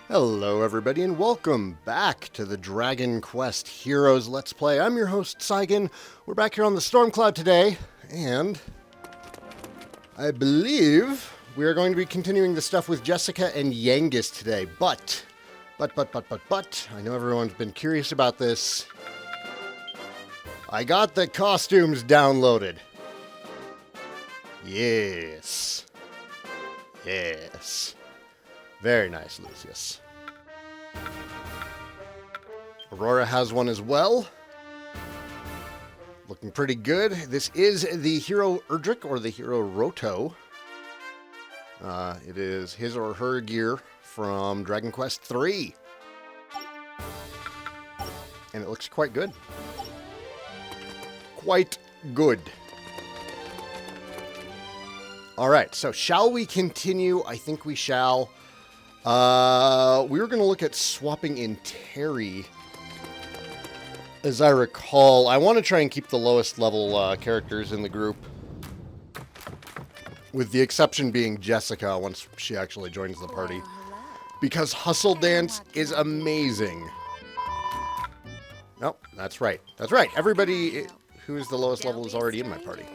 Hello everybody and welcome back to the Dragon Quest Heroes Let's Play. I'm your host Saigan. We're back here on the Stormcloud today, and I believe we are going to be continuing the stuff with Jessica and Yangus today. But, I know everyone's been curious about this. I got the costumes downloaded. Yes. Very nice, Lucius. Aurora has one as well. Looking pretty good. This is the Hero Erdrick, or the Hero Roto. It is his or her gear from Dragon Quest 3. And it looks quite good. Quite good. Alright, so shall we continue? I think we shall. We were going to look at swapping in Terry. As I recall, I want to try and keep the lowest level characters in the group. With the exception being Jessica once she actually joins the party. Because Hustle Dance is amazing. Nope, that's right. That's right. Everybody who is the lowest level is already in my party.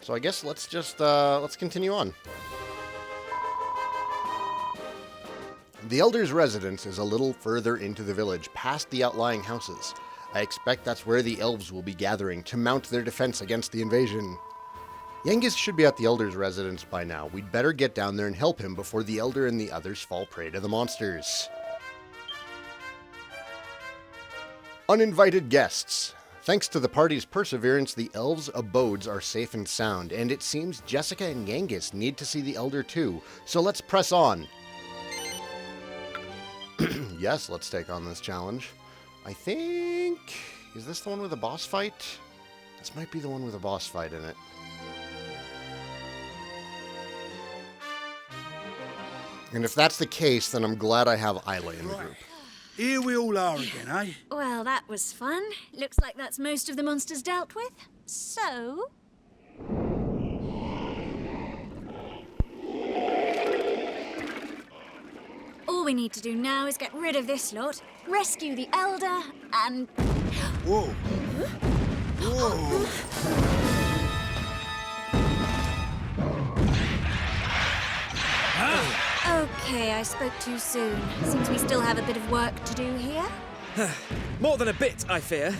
So I guess let's just, let's continue on. The Elder's residence is a little further into the village, past the outlying houses. I expect that's where the elves will be gathering to mount their defense against the invasion. Yangus should be at the Elder's residence by now. We'd better get down there and help him before the Elder and the others fall prey to the monsters. Uninvited guests. Thanks to the party's perseverance, the elves' abodes are safe and sound, and it seems Jessica and Yangus need to see the Elder too, so let's press on. Yes, let's take on this challenge. I think... Is this the one with a boss fight? This might be the one with a boss fight in it. And if that's the case, then I'm glad I have Isla in the group. Here we all are again, eh? Well, that was fun. Looks like that's most of the monsters dealt with. So... all we need to do now is get rid of this lot, rescue the Elder, and... Whoa. Whoa. Okay, I spoke too soon. Seems we still have a bit of work to do here. More than a bit, I fear.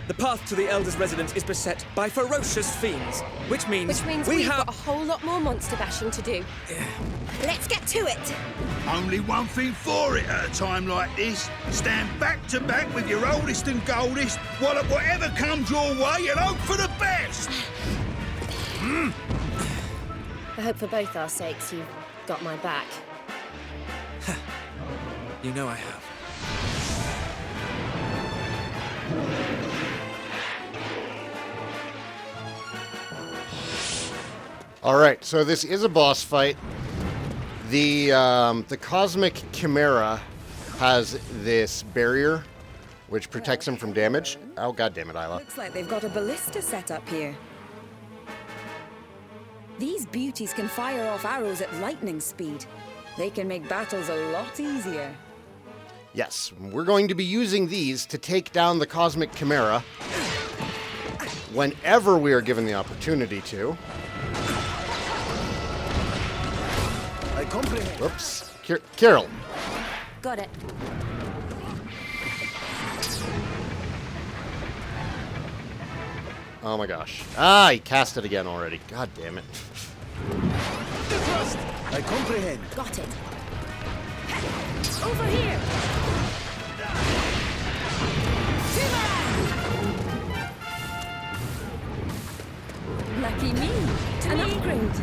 The path to the Elder's residence is beset by ferocious fiends, which means we've got a whole lot more monster bashing to do. Let's get to it. Only one thing for it at a time like this. Stand back to back with your oldest and goldest, while at whatever comes your way and hope for the best. I hope for both our sakes you've got my back. You know I have. Alright, so this is a boss fight. The Cosmic Chimera has this barrier, which protects him from damage. Oh, goddammit, Isla. Looks like they've got a ballista set up here. These beauties can fire off arrows at lightning speed. They can make battles a lot easier. Yes, we're going to be using these to take down the Cosmic Chimera whenever we are given the opportunity to. Whoops. Carol. Got it. Oh my gosh. Ah, he cast it again already. God damn it. I comprehend. Got it. Over here. Lucky me. An upgrade.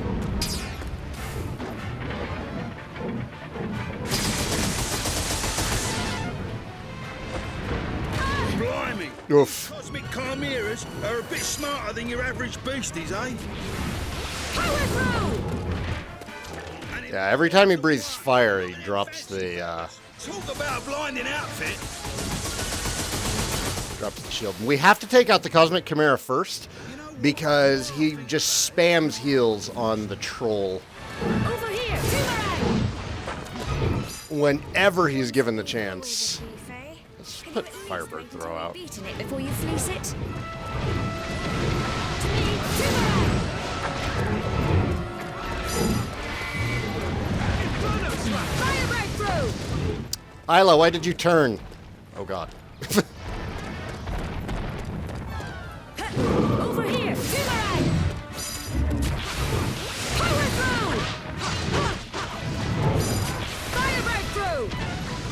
Blimey. Oof. Cosmic chimeras are a bit smarter than your average beasties, eh? Yeah, every time he breathes fire, he drops the, Talk about a blinding outfit. drops the shield. We have to take out the Cosmic Chimera first, because he just spams heals on the troll. Over here, boomerang! Whenever he's given the chance. Let's put Firebird Throw out. Beating it before you fleece it. Fire breakthrough! Isla, why did you turn? Oh god. Over here, boomerang! Power throw! Fire breakthrough!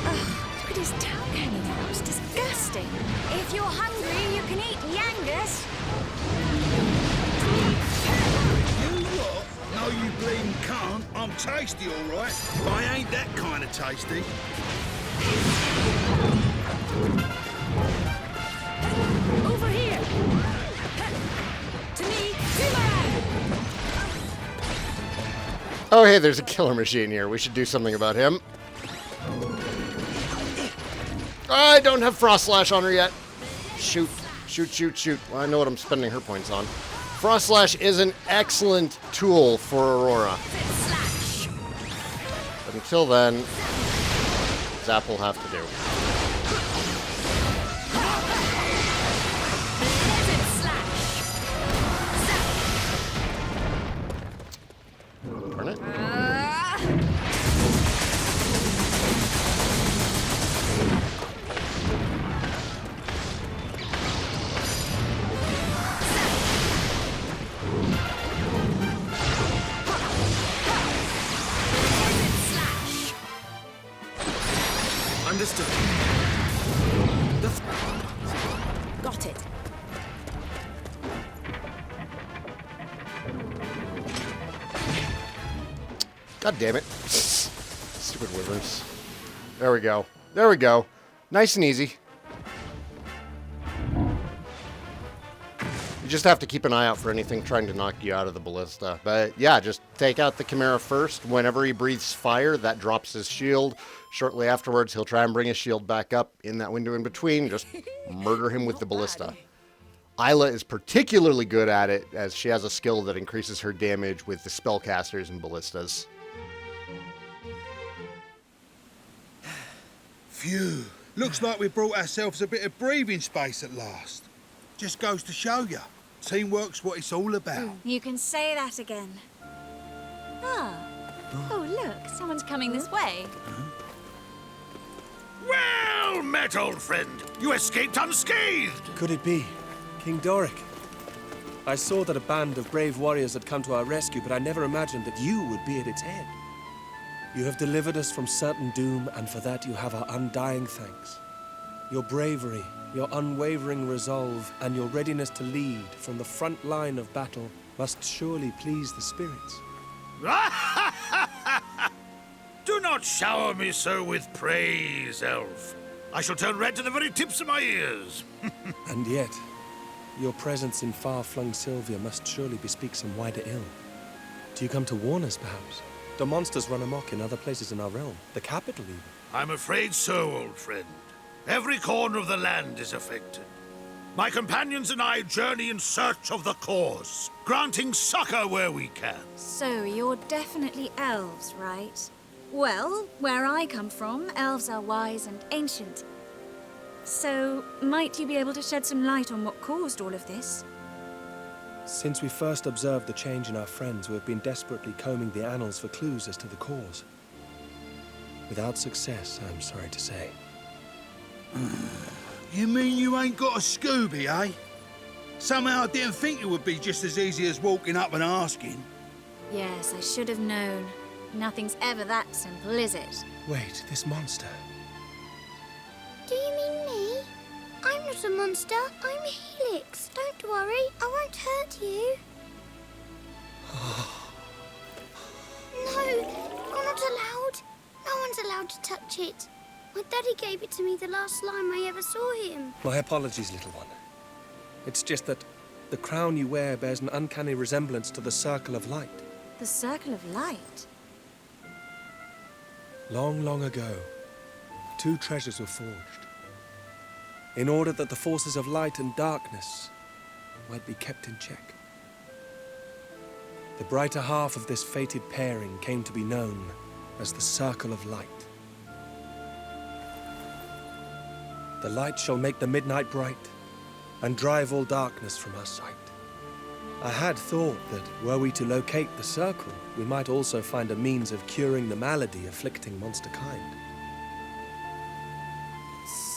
Ugh, look at his tongue hanging out. It's disgusting. If you're hungry, you can eat Yangus. You what? No, you bleeding can't. I'm tasty, all right. I ain't that kind of tasty. Over here! To me, boomerang! Oh, hey, there's a killer machine here. We should do something about him. I don't have Frost Slash on her yet. Shoot, shoot, shoot, shoot. Well, I know what I'm spending her points on. Frost Slash is an excellent tool for Aurora. But until then, Zap will have to do. Darn it. Understood. Got it. God damn it. Stupid wyverns. There we go. There we go. Nice and easy. You just have to keep an eye out for anything trying to knock you out of the ballista. But yeah, just take out the Chimera first. Whenever he breathes fire, that drops his shield. Shortly afterwards, he'll try and bring his shield back up in that window in between. Just murder him with the ballista. Isla is particularly good at it, as she has a skill that increases her damage with the spellcasters and ballistas. Phew. Looks like we brought ourselves a bit of breathing space at last. Just goes to show you. Teamwork's what it's all about. You can say that again. Ah. Oh, look, someone's coming this way. Well met, old friend. You escaped unscathed. Could it be? King Doric? I saw that a band of brave warriors had come to our rescue, but I never imagined that you would be at its head. You have delivered us from certain doom, and for that you have our undying thanks. Your bravery, your unwavering resolve, and your readiness to lead from the front line of battle must surely please the spirits. Do not shower me so with praise, elf. I shall turn red to the very tips of my ears. And yet, your presence in far-flung Sylvia must surely bespeak some wider ill. Do you come to warn us, perhaps? Do monsters run amok in other places in our realm? The capital, even? I'm afraid so, old friend. Every corner of the land is affected. My companions and I journey in search of the cause, granting succor where we can. So, you're definitely elves, right? Well, where I come from, elves are wise and ancient. So, might you be able to shed some light on what caused all of this? Since we first observed the change in our friends, we have been desperately combing the annals for clues as to the cause. Without success, I'm sorry to say. You mean you ain't got a Scooby, eh? Somehow I didn't think it would be just as easy as walking up and asking. Yes, I should have known. Nothing's ever that simple, is it? Wait, this monster. Do you mean me? I'm not a monster. I'm Helix. Don't worry, I won't hurt you. No, you're not allowed. No one's allowed to touch it. My daddy gave it to me the last time I ever saw him. My apologies, little one. It's just that the crown you wear bears an uncanny resemblance to the Circle of Light. The Circle of Light? Long, long ago, two treasures were forged. in order that the forces of light and darkness might be kept in check. The brighter half of this fated pairing came to be known as the Circle of Light. The light shall make the midnight bright and drive all darkness from our sight. I had thought that were we to locate the circle, we might also find a means of curing the malady afflicting monster kind.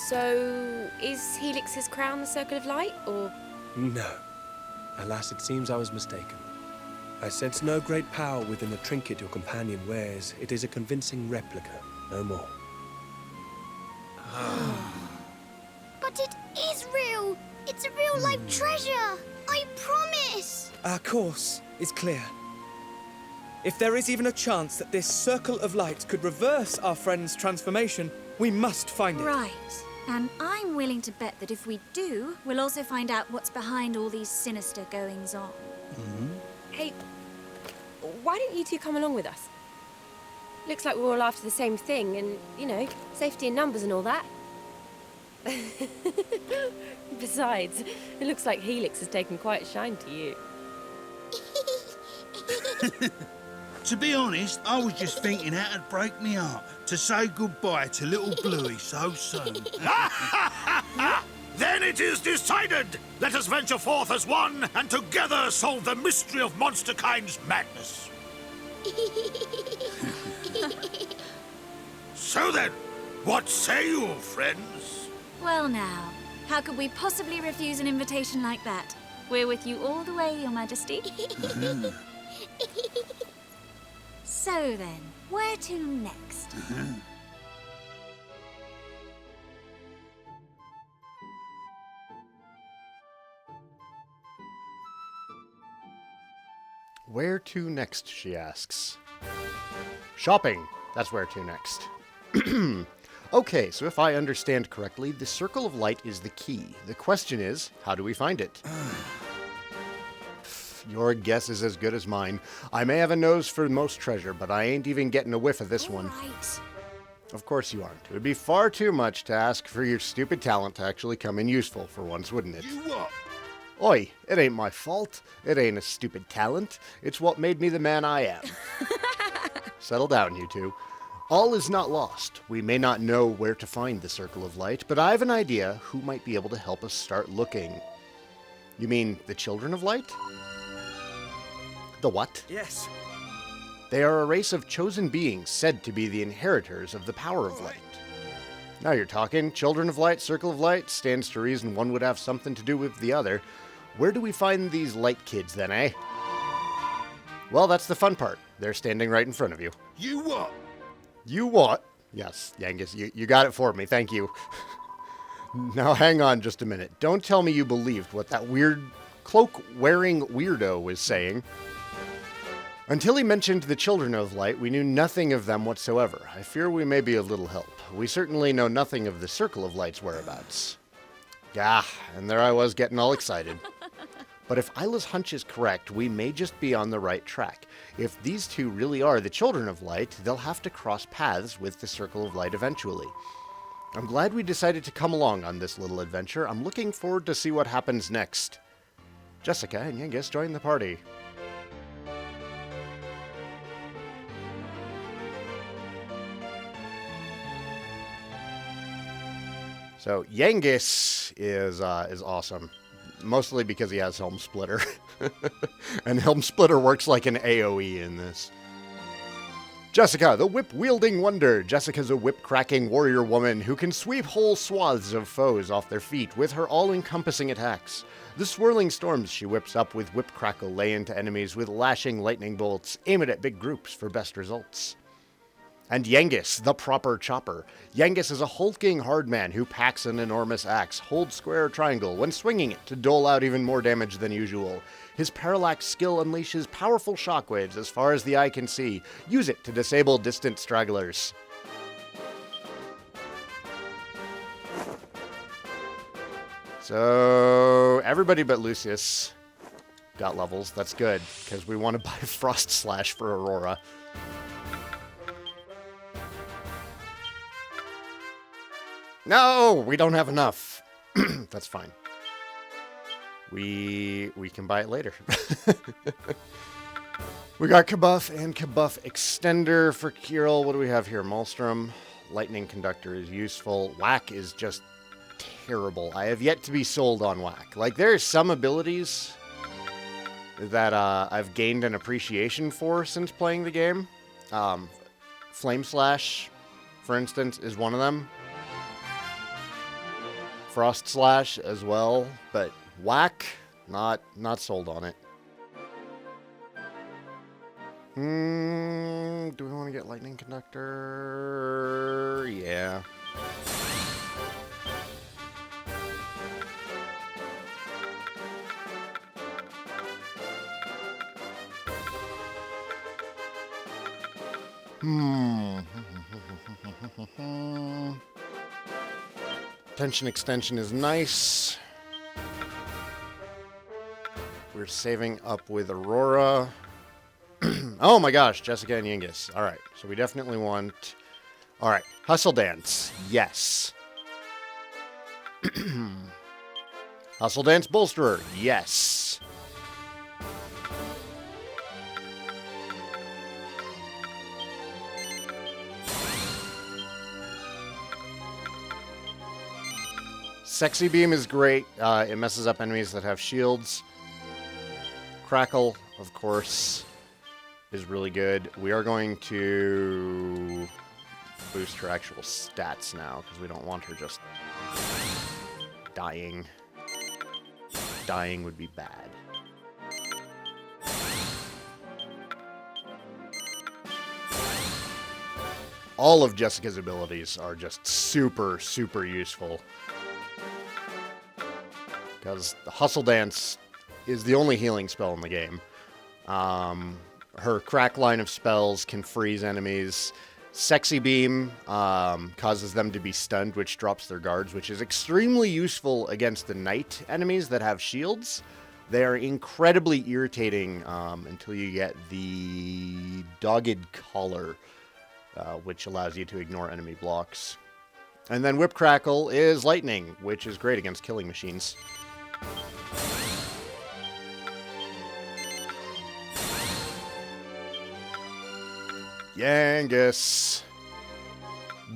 So, is Helix's crown the Circle of Light, or...? No. Alas, it seems I was mistaken. I sense no great power within the trinket your companion wears. It is a convincing replica, no more. But it is real! It's a real-life treasure! I promise! Our course is clear. If there is even a chance that this Circle of Light could reverse our friend's transformation, we must find it. Right. And I'm willing to bet that if we do, we'll also find out what's behind all these sinister goings-on. Hey, why don't you two come along with us? Looks like we're all after the same thing, and, you know, safety in numbers and all that. Besides, it looks like Helix has taken quite a shine to you. To be honest, I was just thinking how to break me heart to say goodbye to little Bluey so soon. Then it is decided! Let us venture forth as one, and together solve the mystery of monsterkind's madness. So then, what say you, friends? Well now, how could we possibly refuse an invitation like that? We're with you all the way, Your Majesty. So then, where to next? Where to next, she asks. Shopping. That's where to next. Okay, so if I understand correctly, the Circle of Light is the key. The question is, how do we find it? Your guess is as good as mine. I may have a nose for most treasure, but I ain't even getting a whiff of this one. Right. Of course you aren't. It would be far too much to ask for your stupid talent to actually come in useful for once, wouldn't it? You what? Oi, it ain't my fault. It ain't a stupid talent. It's what made me the man I am. Settle down, you two. All is not lost. We may not know where to find the Circle of Light, but I have an idea who might be able to help us start looking. You mean the Children of Light? The what? Yes. They are a race of chosen beings said to be the inheritors of the power of light. Now you're talking. Children of Light, Circle of Light, stands to reason one would have something to do with the other. Where do we find these light kids then, eh? Well, that's the fun part. They're standing right in front of you. You what? You what? Yes, Yangus, you got it for me. Thank you. Now hang on just a minute. Don't tell me you believed what that weird cloak-wearing weirdo was saying. Until he mentioned the Children of Light, we knew nothing of them whatsoever. I fear we may be of little help. We certainly know nothing of the Circle of Light's whereabouts. Gah, and there I was getting all excited. But if Isla's hunch is correct, we may just be on the right track. If these two really are the Children of Light, they'll have to cross paths with the Circle of Light eventually. I'm glad we decided to come along on this little adventure. I'm looking forward to see what happens next. Jessica and Yangus join the party. So Yangus is awesome, mostly because he has Helm Splitter, and Helm Splitter works like an AoE in this. Jessica, the whip-wielding wonder. Jessica's a whip-cracking warrior woman who can sweep whole swaths of foes off their feet with her all-encompassing attacks. The swirling storms she whips up with whip crackle lay into enemies with lashing lightning bolts, aim it at big groups for best results. And Yangus, the proper chopper. Yangus is a hulking hard man who packs an enormous axe, holds square or triangle when swinging it to dole out even more damage than usual. His parallax skill unleashes powerful shockwaves as far as the eye can see. Use it to disable distant stragglers. So, everybody but Lucius got levels. That's good, because we want to buy Frost Slash for Aurora. No, we don't have enough. That's fine. We can buy it later. We got Kabuff and Kabuff Extender for Kirill. What do we have here? Maelstrom. Lightning Conductor is useful. Whack is just terrible. I have yet to be sold on Whack. Like, there are some abilities that I've gained an appreciation for since playing the game. Flame Slash, for instance, is one of them. Frost Slash as well, but Whack, not sold on it. Do we want to get Lightning Conductor? Yeah. Tension Extension is nice. We're saving up with Aurora. Oh my gosh, Jessica and Yingus. Alright, so we definitely want... Alright, Hustle Dance. Yes. Hustle Dance Bolsterer. Yes. Sexy Beam is great. It messes up enemies that have shields. Crackle, of course, is really good. We are going to boost her actual stats now, because we don't want her just dying. Dying would be bad. All of Jessica's abilities are just super, super useful. Because the Hustle Dance is the only healing spell in the game. Her crack line of spells can freeze enemies. Sexy Beam causes them to be stunned, which drops their guards, which is extremely useful against the knight enemies that have shields. They are incredibly irritating until you get the Dogged Collar, which allows you to ignore enemy blocks. And then Whip Crackle is lightning, which is great against killing machines. Yangus.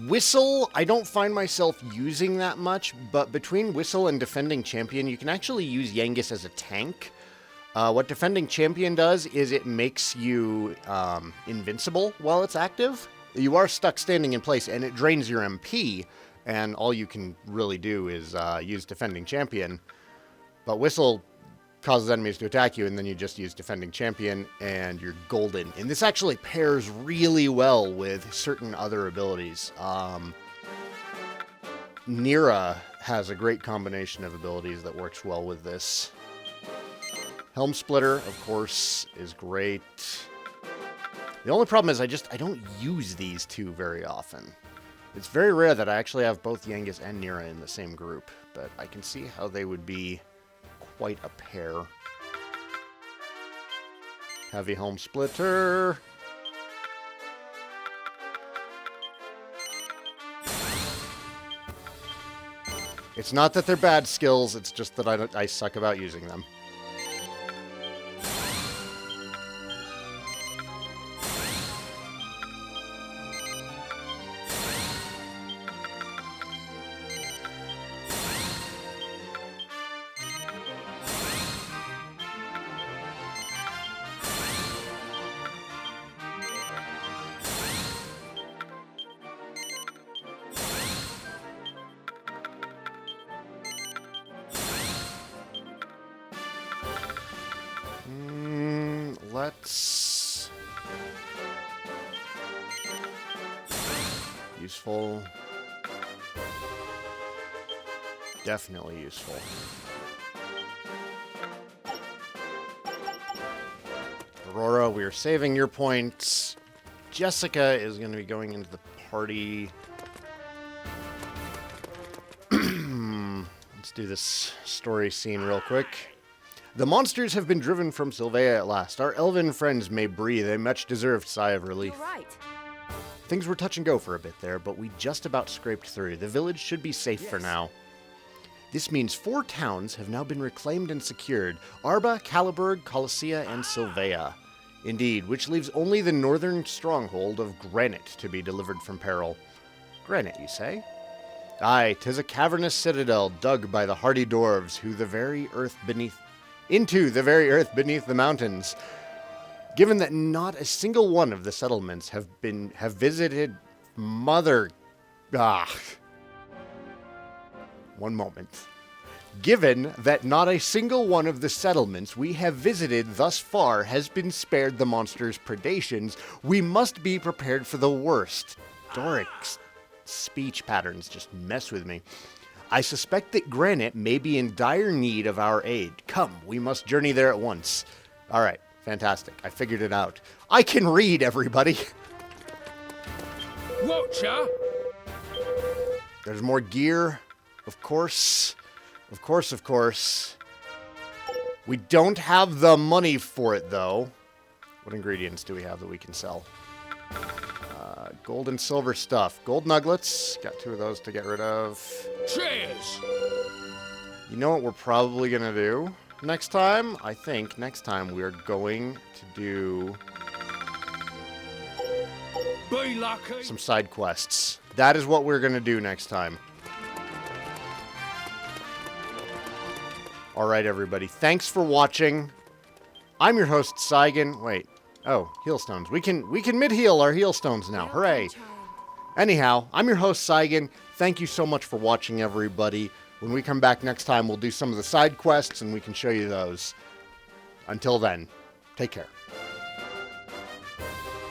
Whistle, I don't find myself using that much, but between Whistle and Defending Champion, you can actually use Yangus as a tank. What Defending Champion does is it makes you invincible while it's active. You are stuck standing in place, and it drains your MP, and all you can really do is use Defending Champion. But Whistle causes enemies to attack you, and then you just use Defending Champion, and you're golden. And this actually pairs really well with certain other abilities. Nira has a great combination of abilities that works well with this. Helm Splitter, of course, is great. The only problem is I don't use these two very often. It's very rare that I actually have both Yangus and Nira in the same group, but I can see how they would be quite a pair. Heavy Helm Splitter. It's not that they're bad skills, it's just that I suck about using them. Let's... Useful. Definitely useful. Aurora, we are saving your points. Jessica is going to be going into the party. Let's do this story scene real quick. The monsters have been driven from Sylvia at last. Our elven friends may breathe a much-deserved sigh of relief. You're right. Things were touch and go for a bit there, but we just about scraped through. The village should be safe for now. This means 4 towns have now been reclaimed and secured. Arba, Caliburg, Colossia, and Sylvea. Indeed, which leaves only the northern stronghold of Granite to be delivered from peril. Granite, you say? Aye, 'tis a cavernous citadel dug by the hardy dwarves into the very earth beneath the mountains. Given that not a single one of the settlements have visited One moment. Given that not a single one of the settlements we have visited thus far has been spared the monster's predations, we must be prepared for the worst. Doric's speech patterns just mess with me. I suspect that Granite may be in dire need of our aid. Come, we must journey there at once. All right, fantastic. I figured it out. I can read, everybody. Watcher! There's more gear, of course. Of course. We don't have the money for it, though. What ingredients do we have that we can sell? Gold and silver stuff. Gold nuggets. Got 2 of those to get rid of. Cheers! You know what we're probably going to do next time? I think next time we're going to do Be lucky! some side quests. That is what we're going to do next time. Alright, everybody. Thanks for watching. I'm your host, Saigan. Wait. Oh, healstones. We can mid-heal our healstones now. Hooray. Anyhow, I'm your host, Saigan. Thank you so much for watching, everybody. When we come back next time, we'll do some of the side quests, and we can show you those. Until then, take care.